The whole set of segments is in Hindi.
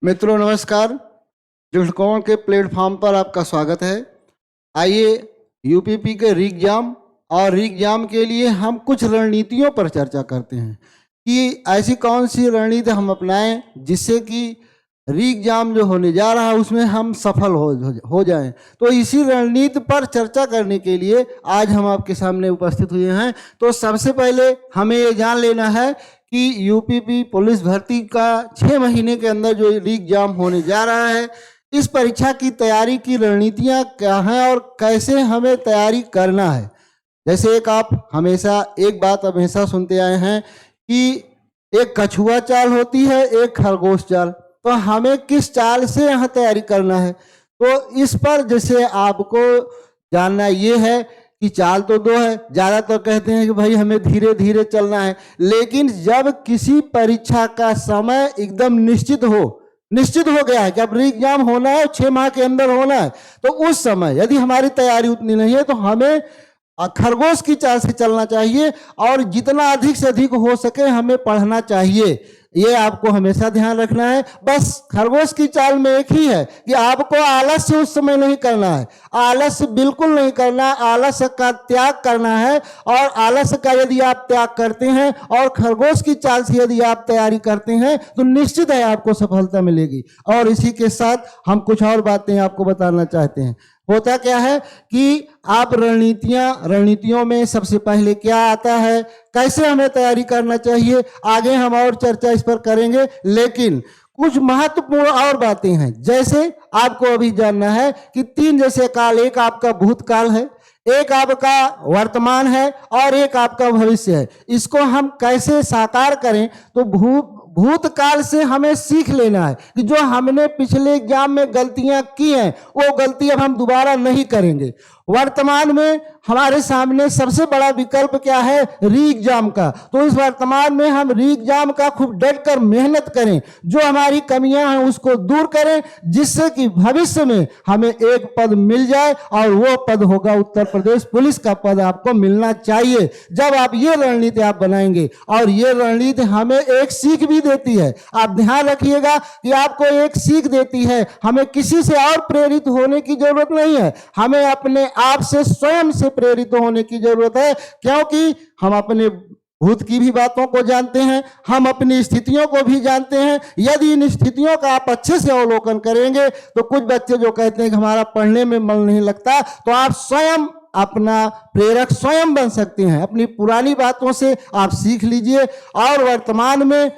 मित्रों नमस्कार। दृष्टिकोण के प्लेटफॉर्म पर आपका स्वागत है। आइए यूपीपी के रीएग्जाम और रीएग्जाम के लिए हम कुछ रणनीतियों पर चर्चा करते हैं कि ऐसी कौन सी रणनीति हम अपनाएं जिससे कि रीएग्जाम जो होने जा रहा है उसमें हम सफल हो जाएं। तो इसी रणनीति पर चर्चा करने के लिए आज हम आपके सामने उपस्थित हुए हैं। तो सबसे पहले हमें ये जान लेना है कि यूपीपी पुलिस भर्ती का 6 महीने के अंदर जो रीएग्जाम होने जा रहा है, इस परीक्षा की तैयारी की रणनीतियां क्या हैं और कैसे हमें तैयारी करना है। जैसे एक बात हमेशा सुनते आए हैं कि एक कछुआ चाल होती है, एक खरगोश चाल। तो हमें किस चाल से यहाँ तैयारी करना है, तो इस पर जैसे आपको जानना ये है कि चाल तो दो है। ज़्यादातर कहते हैं कि भाई हमें धीरे धीरे चलना है, लेकिन जब किसी परीक्षा का समय एकदम निश्चित हो गया है कि अब रीएग्जाम होना है, 6 माह के अंदर होना है, तो उस समय यदि हमारी तैयारी उतनी नहीं है तो हमें खरगोश की चाल से चलना चाहिए और जितना अधिक से अधिक हो सके हमें पढ़ना चाहिए। ये आपको हमेशा ध्यान रखना है। बस खरगोश की चाल में एक ही है कि आपको आलस्य उस समय नहीं करना है, आलस्य बिल्कुल नहीं करना, आलस्य का त्याग करना है। और आलस्य का यदि आप त्याग करते हैं और खरगोश की चाल से यदि आप तैयारी करते हैं तो निश्चित है आपको सफलता मिलेगी। और इसी के साथ हम कुछ और बातें आपको बताना चाहते हैं। होता क्या है कि आप रणनीतियों में सबसे पहले क्या आता है, कैसे हमें तैयारी करना चाहिए, आगे हम और चर्चा इस पर करेंगे। लेकिन कुछ महत्वपूर्ण और बातें हैं। जैसे आपको अभी जानना है कि 3 जैसे काल, एक आपका भूतकाल है, एक आपका वर्तमान है और एक आपका भविष्य है। इसको हम कैसे साकार करें, तो भूतकाल से हमें सीख लेना है कि जो हमने पिछले एग्जाम में गलतियां की हैं वो गलती अब हम दोबारा नहीं करेंगे। वर्तमान में हमारे सामने सबसे बड़ा विकल्प क्या है, रीएग्जाम का। तो इस वर्तमान में हम रीएग्जाम का खूब डट कर मेहनत करें, जो हमारी कमियां हैं उसको दूर करें, जिससे कि भविष्य में हमें एक पद मिल जाए और वो पद होगा उत्तर प्रदेश पुलिस का पद आपको मिलना चाहिए। जब आप ये रणनीति आप बनाएंगे, और ये रणनीति हमें एक सीख भी देती है। आप ध्यान रखिएगा कि आपको एक सीख देती है, हमें किसी से और प्रेरित होने की जरूरत नहीं है, हमें अपने आप से स्वयं से प्रेरित होने की जरूरत है। क्योंकि हम अपने भूत की भी बातों को जानते हैं, हम अपनी स्थितियों को भी जानते हैं। यदि इन स्थितियों का आप अच्छे से अवलोकन करेंगे तो कुछ बच्चे जो कहते हैं कि हमारा पढ़ने में मन नहीं लगता, तो आप स्वयं अपना प्रेरक स्वयं बन सकते हैं। अपनी पुरानी बातों से आप सीख लीजिए और वर्तमान में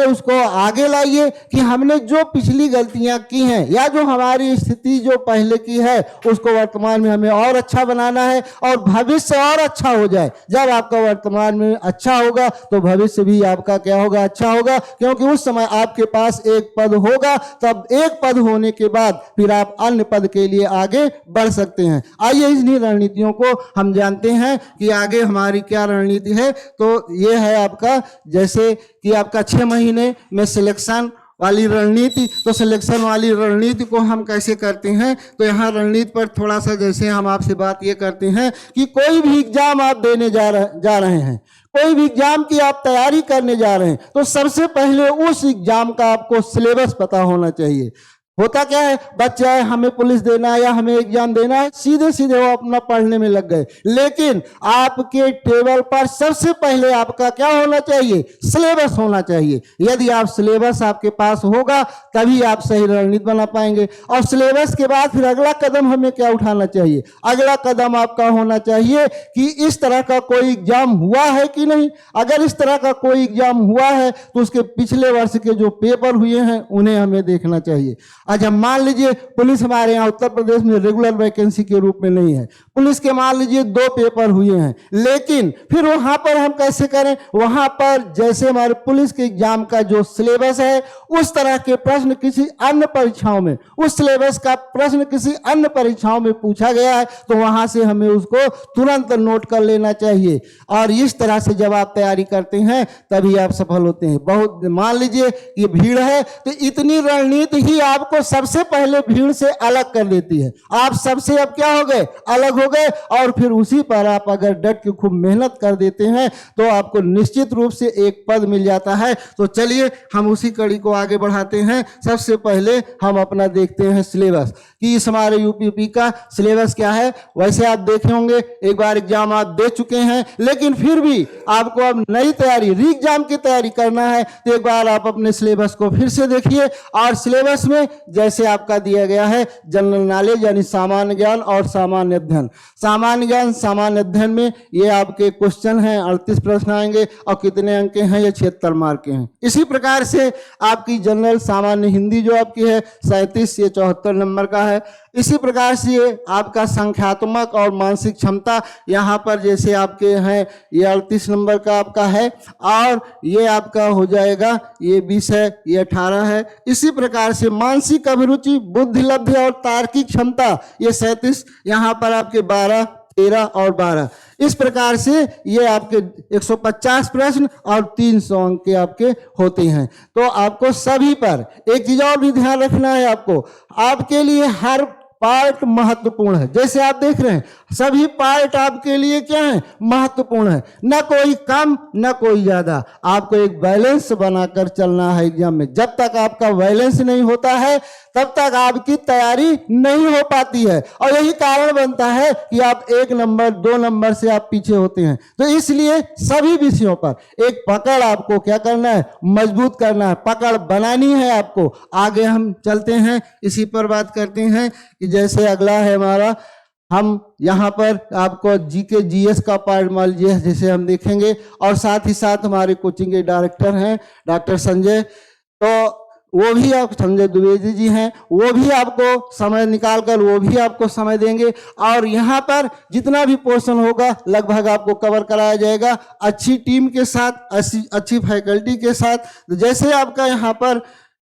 उसको आगे लाइए कि हमने जो पिछली गलतियां की हैं या जो हमारी स्थिति जो पहले की है उसको वर्तमान में हमें और अच्छा बनाना है और भविष्य और अच्छा हो जाए। जब आपका वर्तमान में अच्छा होगा तो भविष्य भी आपका क्या होगा, अच्छा होगा। क्योंकि उस समय आपके पास एक पद होगा, तब एक पद होने के बाद फिर आप अन्य पद के लिए आगे बढ़ सकते हैं। आइए इन्हीं रणनीतियों को हम जानते हैं कि आगे हमारी क्या रणनीति है। तो ये है आपका, जैसे कि आपका 6 महीने में सिलेक्शन वाली रणनीति। तो सिलेक्शन वाली रणनीति को हम कैसे करते हैं, तो यहाँ रणनीति पर थोड़ा सा जैसे हम आपसे बात ये करते हैं कि कोई भी एग्जाम आप देने जा रहे हैं, कोई भी एग्जाम की आप तैयारी करने जा रहे हैं, तो सबसे पहले उस एग्जाम का आपको सिलेबस पता होना चाहिए। होता क्या है, बच्चा है हमें पुलिस देना है या हमें एग्जाम देना है, सीधे सीधे वो अपना पढ़ने में लग गए। लेकिन आपके टेबल पर सबसे पहले आपका क्या होना चाहिए, सिलेबस होना चाहिए। यदि आप सिलेबस आपके पास होगा तभी आप सही रणनीति बना पाएंगे। और सिलेबस के बाद फिर अगला कदम हमें क्या उठाना चाहिए, अगला कदम आपका होना चाहिए कि इस तरह का कोई एग्जाम हुआ है कि नहीं। अगर इस तरह का कोई एग्जाम हुआ है तो उसके पिछले वर्ष के जो पेपर हुए हैं उन्हें हमें देखना चाहिए। अच्छा, मान लीजिए पुलिस हमारे यहाँ उत्तर प्रदेश में रेगुलर वैकेंसी के रूप में नहीं है, पुलिस के मान लीजिए 2 पेपर हुए हैं, लेकिन फिर वहां पर हम कैसे करें, वहां पर जैसे हमारे पुलिस के एग्जाम का जो सिलेबस है उस तरह के प्रश्न किसी अन्य परीक्षाओं में, उस सिलेबस का प्रश्न किसी अन्य परीक्षाओं में पूछा गया है, तो वहां से हमें उसको तुरंत नोट कर लेना चाहिए। और इस तरह से जब आप तैयारी करते हैं तभी आप सफल होते हैं। बहुत मान लीजिए ये भीड़ है तो इतनी रणनीति ही आपको आपको सबसे पहले भीड़ से अलग कर देती है। आप सबसे अब क्या हो गए, अलग हो गए, और फिर उसी पर आप अगर डट के खूब मेहनत कर देते हैं तो आपको निश्चित रूप से एक पद मिल जाता है। तो चलिए हम उसी कड़ी को आगे बढ़ाते हैं। सबसे पहले हम अपना देखते हैं सिलेबस कि इस हमारे यूपीपी का सिलेबस क्या है। वैसे आप देखे होंगे, एक बार एग्जाम आप दे चुके हैं, लेकिन फिर भी आपको अब नई तैयारी, री एग्जाम की तैयारी करना है, तो एक बार आप अपने सिलेबस को फिर से देखिए। और सिलेबस में जैसे आपका दिया गया है जनरल नॉलेज यानी सामान्य ज्ञान और सामान्य अध्ययन। सामान्य ज्ञान सामान्य अध्ययन में ये आपके क्वेश्चन हैं, 38 प्रश्न आएंगे और कितने अंक के हैं, ये 76 मार्क के हैं। इसी प्रकार से आपकी जनरल सामान्य हिंदी जो आपकी है 37, ये 74 नंबर का है। इसी प्रकार से ये आपका संख्यात्मक और मानसिक क्षमता यहाँ पर जैसे आपके हैं ये 38 नंबर का आपका है, और ये आपका हो जाएगा ये 20 है, ये 18 है। इसी प्रकार से मानसिक अभिरुचि, बुद्धि लब्धि और तार्किक क्षमता ये 37, यहाँ पर आपके 12, 13 और 12। इस प्रकार से ये आपके 150 प्रश्न और 300 अंक के आपके होते हैं। तो आपको सभी पर एक चीज और भी ध्यान रखना है, आपके लिए हर पार्ट महत्वपूर्ण है। जैसे आप देख रहे हैं सभी पार्ट आपके लिए क्या है, महत्वपूर्ण है, न कोई कम न कोई ज्यादा। आपको एक बैलेंस बनाकर चलना है एग्जाम में। जब तक आपका बैलेंस नहीं होता है तब तक आपकी तैयारी नहीं हो पाती है, और यही कारण बनता है कि आप 1 नंबर 2 नंबर से आप पीछे होते हैं। तो इसलिए सभी विषयों पर एक पकड़ आपको क्या करना है, मजबूत करना है, पकड़ बनानी है आपको। आगे हम चलते हैं, इसी पर बात करते हैं कि जैसे अगला है हमारा, हम यहाँ पर आपको जीके जीएस का पार्ट मान लीजिए जैसे हम देखेंगे, और साथ ही साथ हमारे कोचिंग के डायरेक्टर हैं डॉक्टर संजय, तो वो भी आप, संजय द्विवेदी जी हैं, वो भी आपको समय निकालकर वो भी आपको समय देंगे। और यहाँ पर जितना भी पोर्शन होगा लगभग आपको कवर कराया जाएगा अच्छी टीम के साथ, अच्छी फैकल्टी के साथ। जैसे आपका यहाँ पर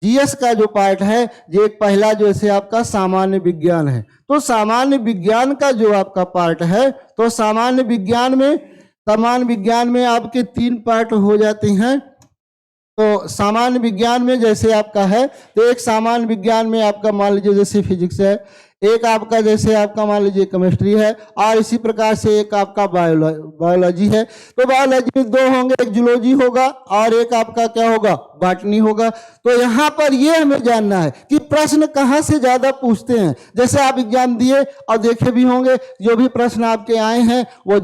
जीएस का जो पार्ट है, जो एक पहला जैसे आपका सामान्य विज्ञान है, तो सामान्य विज्ञान का जो आपका पार्ट है, तो सामान्य विज्ञान में आपके 3 पार्ट हो जाते हैं। तो सामान्य विज्ञान में जैसे आपका है, तो एक सामान्य विज्ञान में आपका मान लीजिए जैसे फिजिक्स है, एक आपका जैसे आपका मान लीजिए केमिस्ट्री है, और इसी प्रकार से एक आपका बायोलॉजी है। तो बायोलॉजी में 2 होंगे, एक जूलॉजी होगा और एक आपका क्या होगा, बॉटनी होगा। तो यहाँ पर ये हमें जानना है कि प्रश्न कहाँ से ज्यादा पूछते हैं। जैसे आप एग्जाम दिए और देखे भी होंगे, जो भी प्रश्न आपके आए हैं वो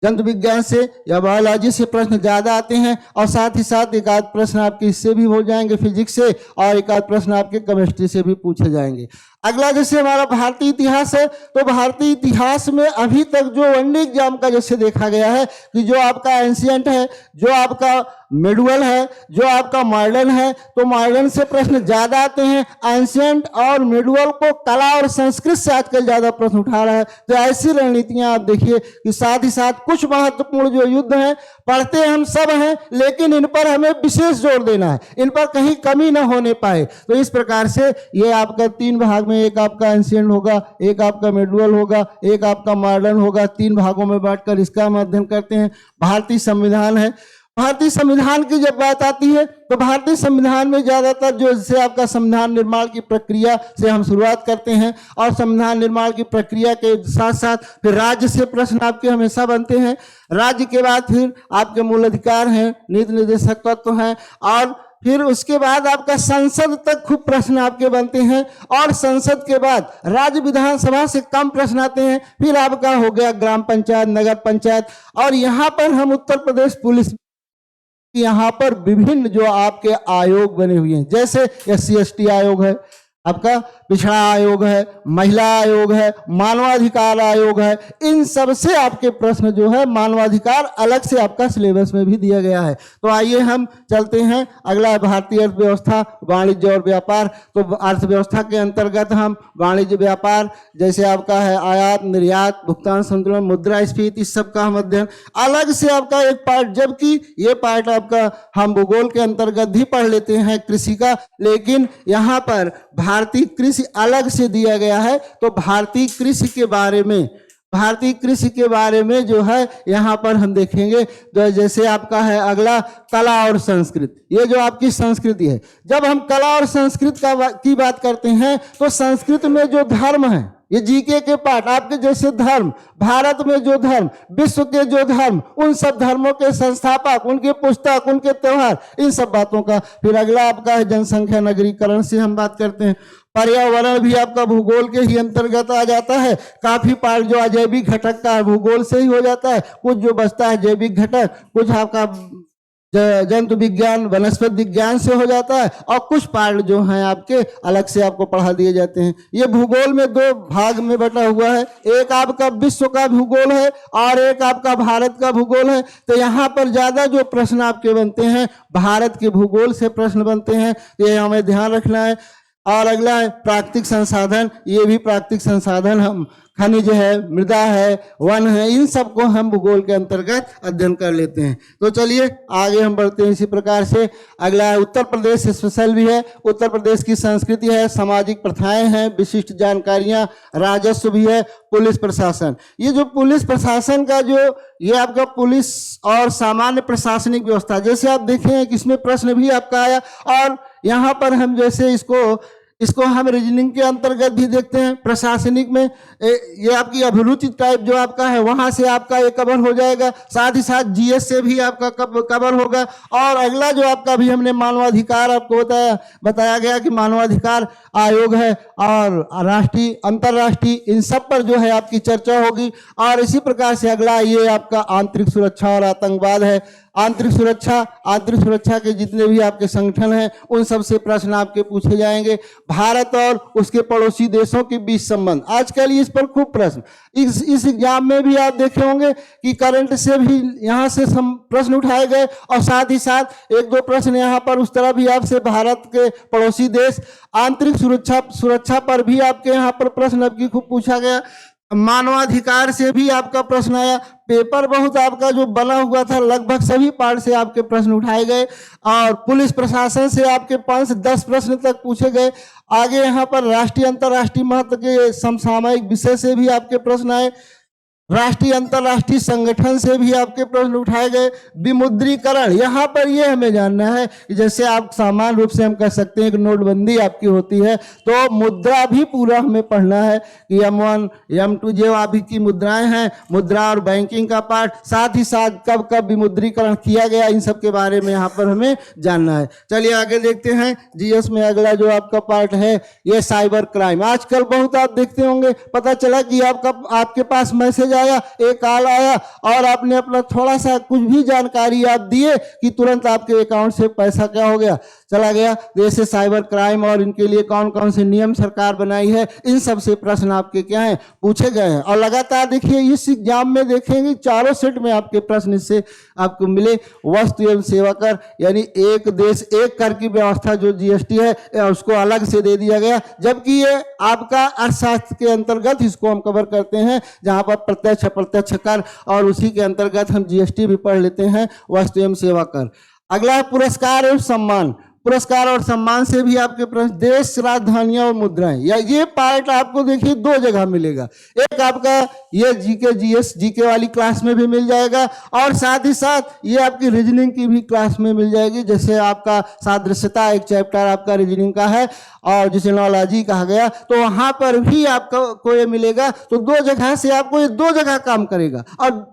जंतु विज्ञान से या बायोलॉजी से प्रश्न ज्यादा आते हैं, और साथ ही साथ एक आध प्रश्न आपके इससे भी हो जाएंगे फिजिक्स से, और एक आध प्रश्न आपके केमिस्ट्री से भी पूछे जाएंगे। अगला जैसे हमारा भारतीय इतिहास है, तो भारतीय इतिहास में अभी तक जो वनडे एग्जाम का जैसे देखा गया है कि जो आपका एंशिएंट है, जो आपका मिडुअल है, जो आपका मॉडर्न है, तो मॉडर्न से प्रश्न ज्यादा आते हैं। एंशिएंट और मिडुअल को कला और संस्कृत से आजकल ज्यादा प्रश्न उठा रहा है। तो ऐसी रणनीतियां आप देखिए कि साथ ही साथ कुछ महत्वपूर्ण जो युद्ध हैं, पढ़ते हम सब हैं, लेकिन इन पर हमें विशेष जोर देना है, इन पर कहीं कमी ना होने पाए। तो इस प्रकार से ये आपका 3 भाग में, एक आपका एंशिएंट होगा, एक आपका मिडुअल होगा, एक आपका मॉडर्न होगा, 3 भागों में बांटकर इसका हम अध्ययन करते हैं। भारतीय संविधान है, भारतीय संविधान की जब बात आती है तो भारतीय संविधान में ज्यादातर जो जैसे आपका संविधान निर्माण की प्रक्रिया से हम शुरुआत करते हैं, और संविधान निर्माण की प्रक्रिया के साथ साथ फिर राज्य से प्रश्न आपके हमेशा बनते हैं। राज्य के बाद फिर आपके मूल अधिकार हैं, नीति निर्देशक तत्व हैं, और फिर उसके बाद आपका संसद तक खूब प्रश्न आपके बनते हैं, और संसद के बाद राज्य विधानसभा से कम प्रश्न आते हैं। फिर आपका हो गया ग्राम पंचायत, नगर पंचायत, और यहाँ पर हम उत्तर प्रदेश पुलिस, यहाँ पर विभिन्न जो आपके आयोग बने हुए हैं, जैसे SC/ST आयोग है, आपका पिछड़ा आयोग है, महिला आयोग है, मानवाधिकार आयोग है। इन सब से आपके प्रश्न जो है मानवाधिकार अलग से आपका सिलेबस में भी दिया गया है। तो आइए हम चलते हैं, अगला है भारतीय अर्थव्यवस्था, वाणिज्य और व्यापार। तो अर्थव्यवस्था के अंतर्गत हम वाणिज्य व्यापार, जैसे आपका है आयात निर्यात, भुगतान संतुलन, मुद्रास्फीति, इस सब का हम अध्ययन अलग से आपका एक पार्ट, जबकि ये पार्ट आपका हम भूगोल के अंतर्गत भी पढ़ लेते हैं कृषि का, लेकिन यहाँ पर भारतीय कृषि अलग से दिया गया है। तो भारतीय कृषि के बारे में भारतीय कृषि के बारे में जो है यहाँ पर हम देखेंगे। तो जैसे आपका है अगला कला और संस्कृति, ये जो आपकी संस्कृति है। जब हम कला और संस्कृति की बात करते हैं तो संस्कृत में जो धर्म है, ये जीके के पाठ, आपके जैसे धर्म, भारत में जो धर्म, विश्व के जो धर्म, उन सब धर्मों के संस्थापक, उनके पुस्तक, उनके त्योहार, इन सब बातों का। फिर अगला आपका है जनसंख्या नगरीकरण से हम बात करते हैं। पर्यावरण भी आपका भूगोल के ही अंतर्गत आ जाता है। काफी पार्ट जो अजैविक घटक का भूगोल से ही हो जाता है, कुछ जो बचता है जैविक घटक, कुछ आपका जंतु विज्ञान वनस्पति विज्ञान से हो जाता है, और कुछ पार्ट जो हैं आपके अलग से आपको पढ़ा दिए जाते हैं। ये भूगोल में दो भाग में बटा हुआ है, एक आपका विश्व का भूगोल है और एक आपका भारत का भूगोल है। तो यहाँ पर ज्यादा जो प्रश्न आपके बनते हैं भारत के भूगोल से प्रश्न बनते हैं, ये हमें ध्यान रखना है। और अगला है प्राकृतिक संसाधन, ये भी प्राकृतिक संसाधन हम खनिज है, मृदा है, वन है, इन सब को हम भूगोल के अंतर्गत अध्ययन कर लेते हैं। तो चलिए आगे हम बढ़ते हैं इसी प्रकार से। अगला है उत्तर प्रदेश स्पेशल भी है। उत्तर प्रदेश की संस्कृति है, सामाजिक प्रथाएं हैं, विशिष्ट जानकारियां, राजस्व भी है, पुलिस प्रशासन। ये जो पुलिस प्रशासन का जो ये आपका पुलिस और सामान्य प्रशासनिक व्यवस्था, जैसे आप देखें कि इसमें प्रश्न भी आपका आया, और यहाँ पर हम जैसे इसको हम रीजनिंग के अंतर्गत भी देखते हैं। प्रशासनिक में ये आपकी अभिरुचि टाइप जो आपका है वहां से आपका ये कवर हो जाएगा, साथ ही साथ जीएस से भी आपका कवर होगा। और अगला जो आपका भी हमने मानवाधिकार आपको बताया गया कि मानवाधिकार आयोग है, और राष्ट्रीय अंतर्राष्ट्रीय इन सब पर जो है आपकी चर्चा होगी। और इसी प्रकार से अगला ये आपका आंतरिक सुरक्षा और आतंकवाद है। आंतरिक सुरक्षा के जितने भी आपके संगठन हैं उन सब से प्रश्न आपके पूछे जाएंगे। भारत और उसके पड़ोसी देशों के बीच संबंध, आजकल इस पर खूब प्रश्न, इस एग्जाम में भी आप देखे होंगे कि करंट से भी यहाँ से प्रश्न उठाए गए, और साथ ही साथ एक दो प्रश्न यहाँ पर उस तरह भी आपसे भारत के पड़ोसी देश आंतरिक सुरक्षा पर भी आपके यहाँ पर प्रश्न आपकी खूब पूछा गया। मानवाधिकार से भी आपका प्रश्न आया। पेपर बहुत आपका जो बना हुआ था लगभग सभी पार्ट से आपके प्रश्न उठाए गए, और पुलिस प्रशासन से आपके 5 से 10 प्रश्न तक पूछे गए। आगे यहाँ पर राष्ट्रीय अंतर्राष्ट्रीय महत्व के समसामयिक विषय से भी आपके प्रश्न आए। राष्ट्रीय अंतर्राष्ट्रीय संगठन से भी आपके प्रश्न उठाए गए। विमुद्रीकरण, यहाँ पर ये हमें जानना है कि जैसे आप सामान्य रूप से हम कह सकते हैं कि नोटबंदी आपकी होती है, तो मुद्रा भी पूरा हमें पढ़ना है कि M1 M2 जो अभी की मुद्राएं हैं, मुद्रा और बैंकिंग का पार्ट, साथ ही साथ कब कब विमुद्रीकरण किया गया, इन सब के बारे में यहाँ पर हमें जानना है। चलिए आगे देखते हैं। जीएस में अगला जो आपका पार्ट है ये साइबर क्राइम। आजकल बहुत आप देखते होंगे, पता चला कि आपके पास मैसेज आया, एक कॉल आया, और आपने अपना थोड़ा सा कुछ भी जानकारी आप दिए कि तुरंत आपके अकाउंट से पैसा क्या हो गया, चला गया। जैसे साइबर क्राइम और इनके लिए कौन कौन से नियम सरकार बनाई है, इन सब से प्रश्न आपके क्या हैं पूछे गए हैं। और लगातार देखिए इस एग्जाम में देखेंगे चारों सेट में आपके प्रश्न इससे आपको मिले। वस्तु एवं सेवा कर, यानी एक देश एक कर की व्यवस्था जो जीएसटी है उसको अलग से दे दिया गया, जबकि ये आपका अर्थशास्त्र के अंतर्गत इसको हम कवर करते हैं, जहां पर प्रत्यक्ष अप्रत्यक्ष कर, और उसी के अंतर्गत हम जीएसटी भी पढ़ लेते हैं, वस्तु एवं सेवा कर। अगला है पुरस्कार एवं सम्मान। पुरस्कार और सम्मान से भी आपके प्रश्न, देश, राजधानियां और मुद्राएं, या ये पार्ट आपको देखिए 2 जगह मिलेगा। एक आपका ये जीके जीएस जीके वाली क्लास में भी मिल जाएगा, और साथ ही साथ ये आपकी रीजनिंग की भी क्लास में मिल जाएगी। जैसे आपका सादृश्यता एक चैप्टर आपका रीजनिंग का है, और जिसे नॉलॉजी कहा गया, तो वहां पर भी आपको ये मिलेगा। तो 2 जगह से आपको ये 2 जगह काम करेगा। और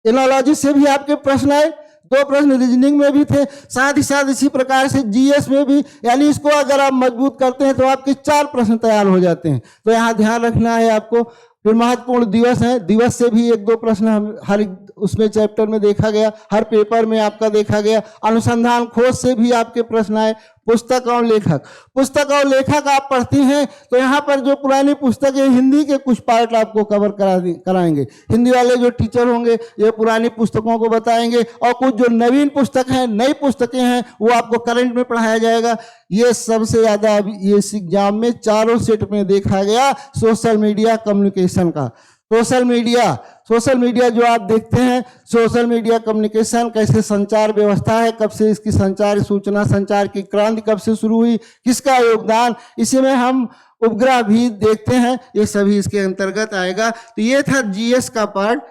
एनोलॉजी से भी आपके प्रश्न आए, 2 प्रश्न रीजनिंग में भी थे, साथ ही साथ इसी प्रकार से जीएस में भी, यानी इसको अगर आप मजबूत करते हैं तो आपके 4 प्रश्न तैयार हो जाते हैं। तो यहाँ ध्यान रखना है आपको। फिर महत्वपूर्ण दिवस है, दिवस से भी 1-2 प्रश्न हम हर उसमें चैप्टर में देखा गया, हर पेपर में आपका देखा गया। अनुसंधान खोज से भी आपके प्रश्न आए। पुस्तक और लेखक आप पढ़ती हैं तो यहाँ पर जो पुरानी पुस्तक है हिंदी के कुछ पार्ट आपको कवर कराएंगे। हिंदी वाले जो टीचर होंगे ये पुरानी पुस्तकों को बताएंगे, और कुछ जो नवीन पुस्तक हैं, नई पुस्तकें हैं, वो आपको करंट में पढ़ाया जाएगा। ये सबसे ज़्यादा ये इस एग्जाम में चारों सेट में देखा गया सोशल मीडिया कम्युनिकेशन का। सोशल मीडिया जो आप देखते हैं, सोशल मीडिया कम्युनिकेशन कैसे संचार व्यवस्था है, कब से इसकी सूचना संचार की क्रांति कब से शुरू हुई, किसका योगदान, इसी में हम उपग्रह भी देखते हैं, ये सभी इसके अंतर्गत आएगा। तो ये था जीएस का पार्ट,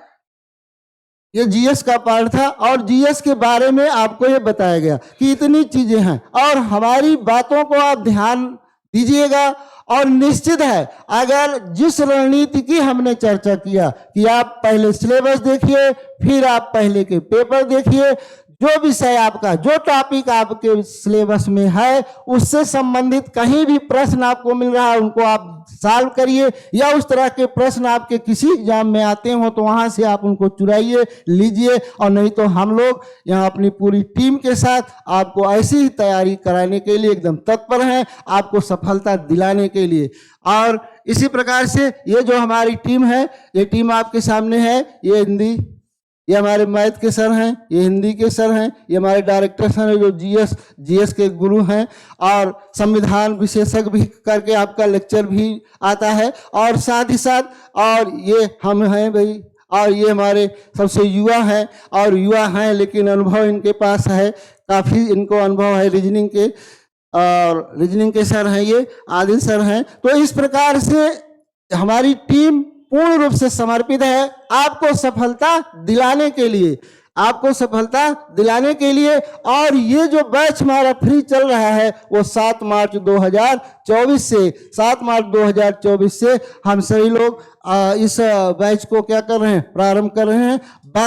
ये जीएस का पार्ट था और जीएस के बारे में आपको ये बताया गया कि इतनी चीजें हैं और हमारी बातों को आप ध्यान दीजिएगा। और निश्चित है, अगर जिस रणनीति की हमने चर्चा किया कि आप पहले सिलेबस देखिए, फिर आप पहले के पेपर देखिए, जो विषय आपका, जो टॉपिक आपके सिलेबस में है उससे संबंधित कहीं भी प्रश्न आपको मिल रहा है उनको आप सॉल्व करिए, या उस तरह के प्रश्न आपके किसी एग्जाम में आते हो तो वहां से आप उनको चुराइए, लीजिए। और नहीं तो हम लोग यहाँ अपनी पूरी टीम के साथ आपको ऐसी ही तैयारी कराने के लिए एकदम तत्पर हैं, आपको सफलता दिलाने के लिए। और इसी प्रकार से ये जो हमारी टीम है, ये टीम आपके सामने है। ये हिंदी, ये हमारे मैथ के सर हैं, ये हिंदी के सर हैं, ये हमारे डायरेक्टर सर हैं जो जीएस के गुरु हैं, और संविधान विशेषज्ञ भी करके आपका लेक्चर भी आता है। और साथ ही साथ और ये हम हैं भाई, और ये हमारे सबसे युवा हैं, और युवा हैं लेकिन अनुभव इनके पास है, काफ़ी इनको अनुभव है रीजनिंग के, और रीजनिंग के सर हैं ये आदिल सर हैं। तो इस प्रकार से हमारी टीम पूर्ण रूप से समर्पित है आपको सफलता दिलाने के लिए, आपको सफलता दिलाने के लिए। और ये जो बैच हमारा फ्री चल रहा है वो 7 मार्च 2024 से 7 मार्च 2024 से हम सभी लोग इस बैच को क्या कर रहे हैं, प्रारंभ कर रहे हैं।